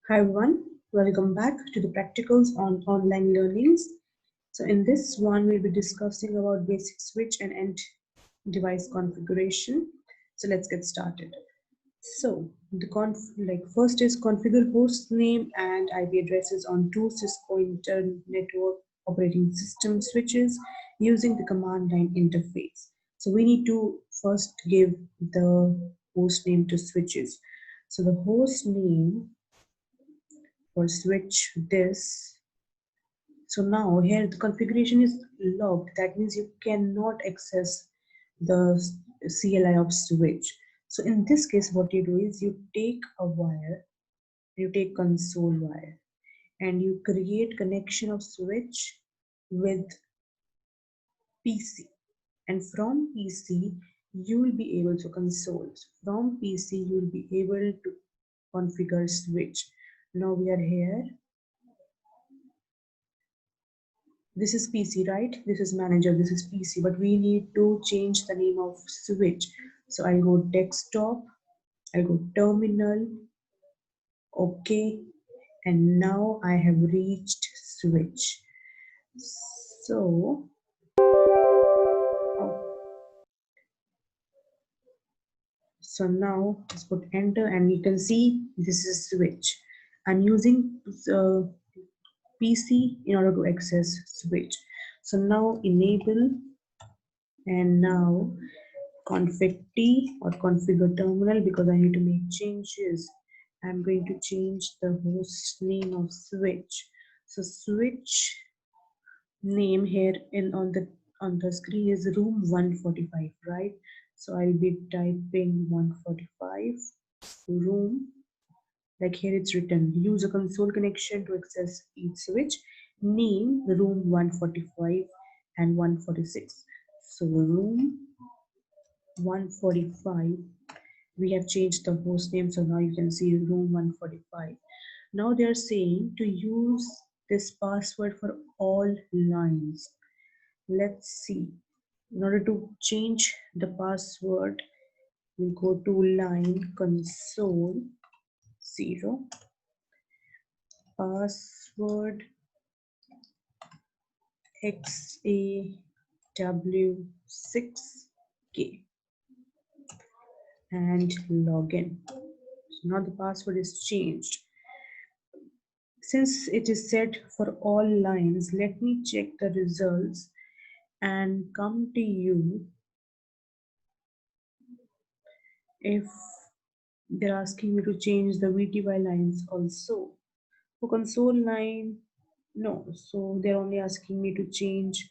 Hi everyone, welcome back to the practicals on online learnings. So in this one, we'll be discussing about basic switch and end device configuration. So let's get started. So the first is configure host name and IP addresses on two Cisco Internet Network operating system switches using the command line interface. So we need to first give the host name to switches. So the host name for switch this. So now here the configuration is locked. That means you cannot access the CLI of switch. So in this case, what you do is you take a wire, you take console wire, and you create connection of switch with PC. And from PC, you will be able to console. From PC, you will be able to configure switch. Now we are here. This is PC, right? This is manager, this is PC, but we need to change the name of switch. So I'll go desktop, I'll go terminal, okay, and now I have reached switch. So, oh, so now let's put enter and you can see this is switch. I'm using PC in order to access switch. So now enable and now config T or configure terminal because I need to make changes. I'm going to change the host name of switch. So switch name here in on the screen is room 145, right? So I'll be typing 145 room, like here it's written use a console connection to access each switch, name room 145 and 146. So room 145, we have changed the host name, so now you can see room 145. Now they are saying to use this password for all lines. Let's see. In order to change the password, we go to line console 0 password XAW6K and login. So now the password is changed. Since it is set for all lines, let me check the results and come to you if they're asking me to change the VTY lines also. For console line, no. So they're only asking me to change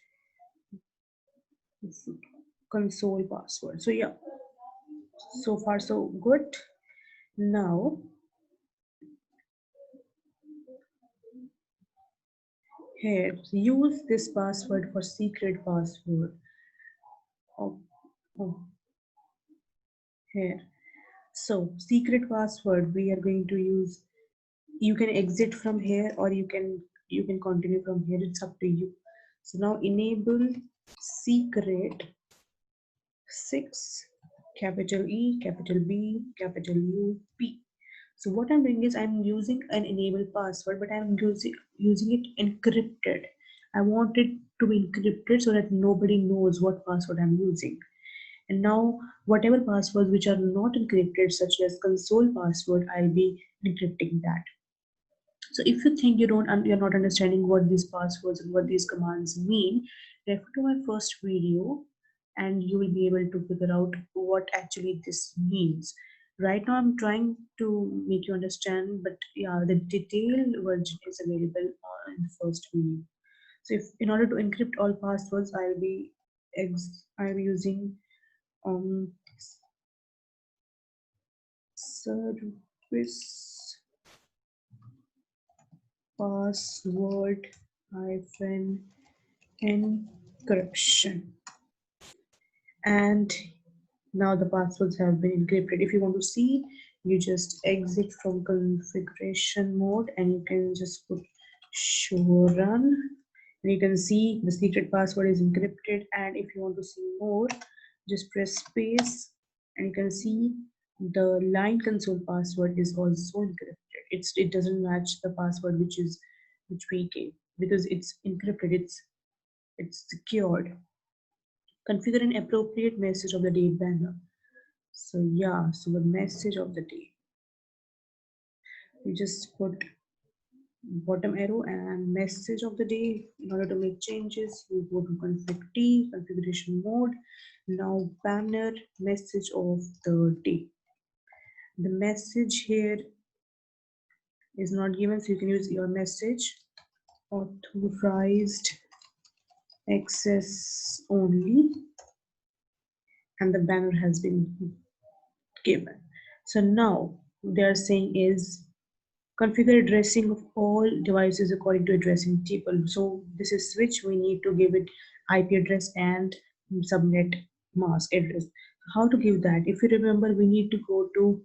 console password. So yeah, so far so good. Now here, use this password for secret password. Oh, oh, here. So secret password we are going to use. You can exit from here or you can continue from here. It's up to you. So now enable secret 6 capital E capital B capital U P. So what I'm doing is I'm using an enable password, but I'm using it encrypted. I want it to be encrypted so that nobody knows what password I'm using. And now whatever passwords which are not encrypted, such as console password, I'll be encrypting that. So if you think you're not understanding what these passwords and what these commands mean, refer to my first video and you will be able to figure out what actually this means. Right now I'm trying to make you understand, but yeah, the detailed version is available in the first video. So if in order to encrypt all passwords, I'll be using um service password hyphen encryption, and now the passwords have been encrypted. If you want to see, you just exit from configuration mode and you can just put show run and you can see the secret password is encrypted. And if you want to see more, just press space and you can see the line console password is also encrypted. It doesn't match the password which we gave because it's encrypted. It's secured. Configure an appropriate message of the date banner. So yeah, so the message of the day, you just put bottom arrow and message of the day. In order to make changes, you go to config T, configuration mode. Now banner, message of the day. The message here is not given, so you can use your message. Authorized access only, and the banner has been given. So now they are saying is configure addressing of all devices according to addressing table. So this is switch, we need to give it IP address and subnet mask address. How to give that? If you remember, we need to go to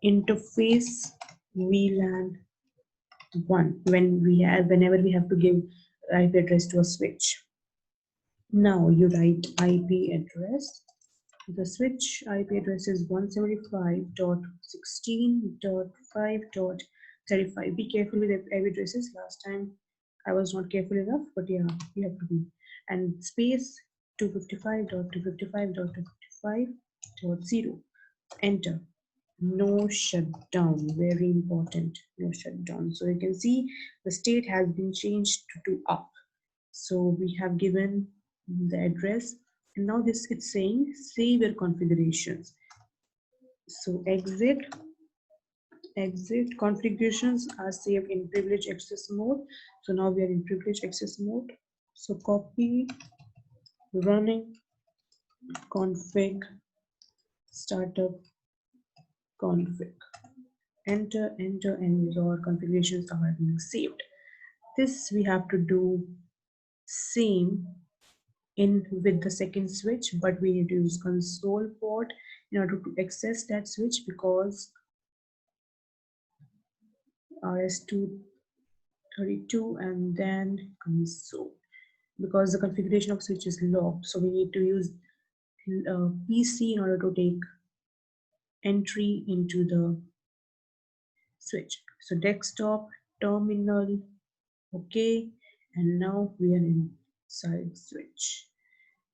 interface VLAN 1 whenever we have to give IP address to a switch. Now you write IP address. The switch IP address is 175.16.5.35. Be careful with IP addresses. Last time I was not careful enough, but yeah, you have to be. And space 255.255.255.0. Enter. No shutdown. Very important. No shutdown. So you can see the state has been changed to up. So we have given the address, and now this it's saying save your configurations. So exit configurations are saved in privileged access mode. So now we are in privileged access mode. So copy running config startup config, enter, and your configurations are being saved. This we have to do same in with the second switch, but we need to use console port in order to access that switch because RS-232 and then console, because the configuration of switch is locked, so we need to use PC in order to take entry into the switch. So desktop, terminal, okay, and now we are inside switch.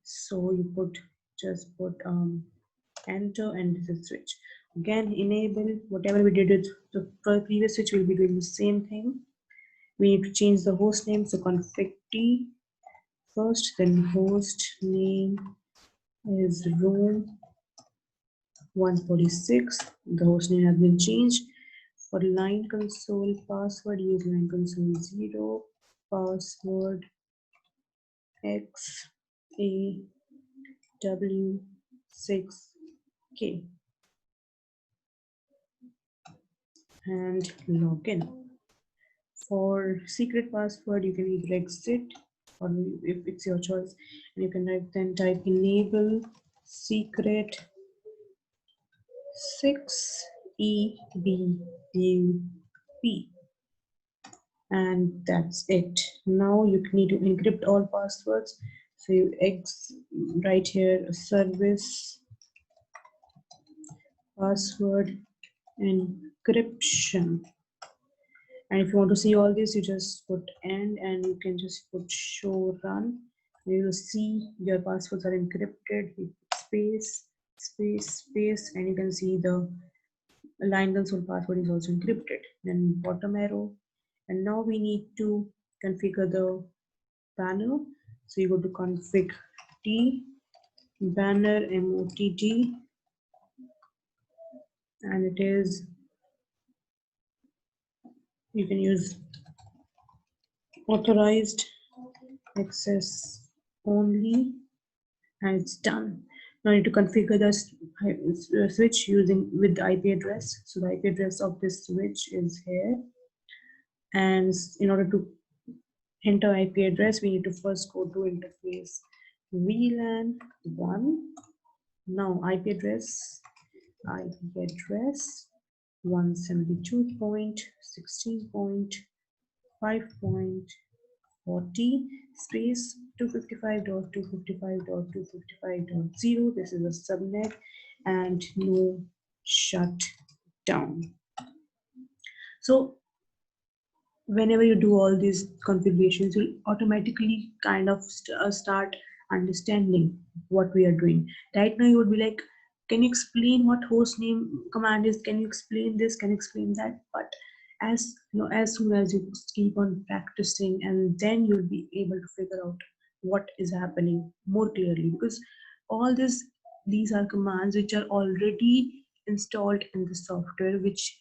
So you just put enter, and this is switch. Again, enable whatever we did with the previous switch, we'll be doing the same thing. We need to change the host name, so config T first, then host name is room 146. The host name has been changed. For line console password, use line console 0, password XAW6K, and login. For secret password, you can either exit or if it's your choice, and you can then type enable secret 6EBUP, and that's it. Now you need to encrypt all passwords. So you right here service password encryption. And if you want to see all this, you just put end, and you can just put show run. You will see your passwords are encrypted. You put space, space, space, and you can see the line console password is also encrypted. Then bottom arrow, and now we need to configure the banner. So you go to config T, banner MOTT, and it is, you can use authorized access only, and it's done. Now I need to configure the switch using with the IP address. So the IP address of this switch is here, and in order to enter IP address, we need to first go to interface VLAN 1. Now IP address 172.16.5.40 space 255.255.255.0. This is a subnet, and no shut down. So whenever you do all these configurations, you'll automatically kind of start understanding what we are doing. Right now you would be like, can you explain what host name command is, can you explain this, can you explain that? But as you know, as soon as you keep on practicing, and then you'll be able to figure out what is happening more clearly, because all these are commands which are already installed in the software, which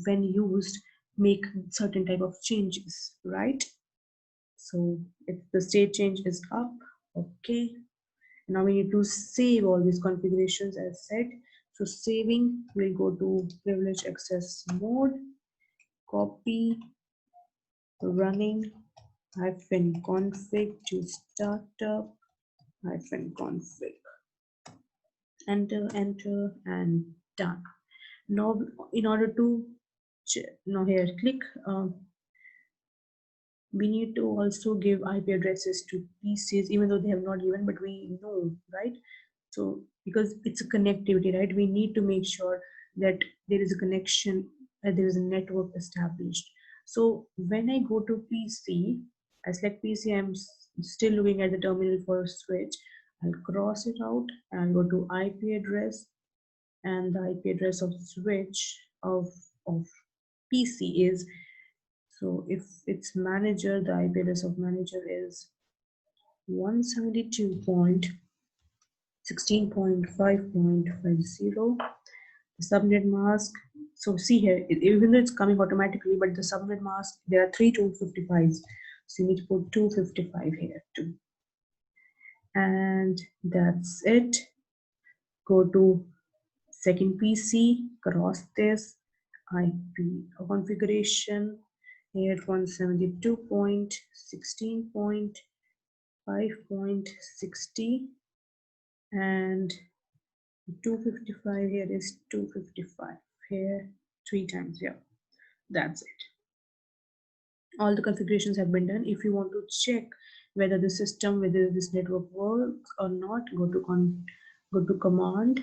when used make certain type of changes, right? So if the state change is up, okay, now we need to save all these configurations as said. So saving, we'll go to privilege access mode, copy, running -config to startup -config, enter, and done. Now in order to now here click we need to also give IP addresses to PCs, even though they have not given, but we know, right? So because it's a connectivity, right? We need to make sure that there is a connection, that there is a network established. So when I go to PC, I select PC, I'm still looking at the terminal for a switch. I'll cross it out and go to IP address, and the IP address of switch of PC is, so if it's manager, the IP address of manager is 172.16.5.50. The subnet mask, so see here, even though it's coming automatically, but the subnet mask, there are 3 255s. So you need to put 255 here too. And that's it. Go to second PC, cross this IP configuration here 172.16.5.60, and 255 here is 255 here 3 times. Yeah, that's it. All the configurations have been done. If you want to check whether the system, whether this network works or not, go to command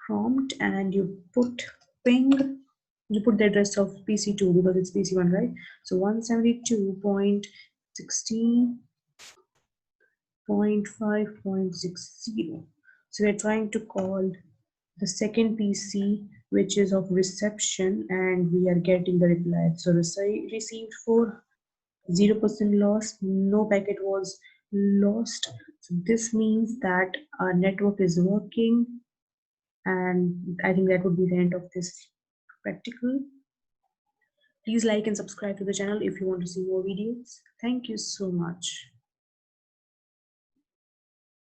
prompt, and you put ping, you put the address of PC2 because it's PC1, right? So 172.16.5.60. So we're trying to call the second PC, which is of reception, and we are getting the reply. So received for 0% loss, no packet was lost. So this means that our network is working, and I think that would be the end of this practical. Please like and subscribe to the channel if you want to see more videos. Thank you so much.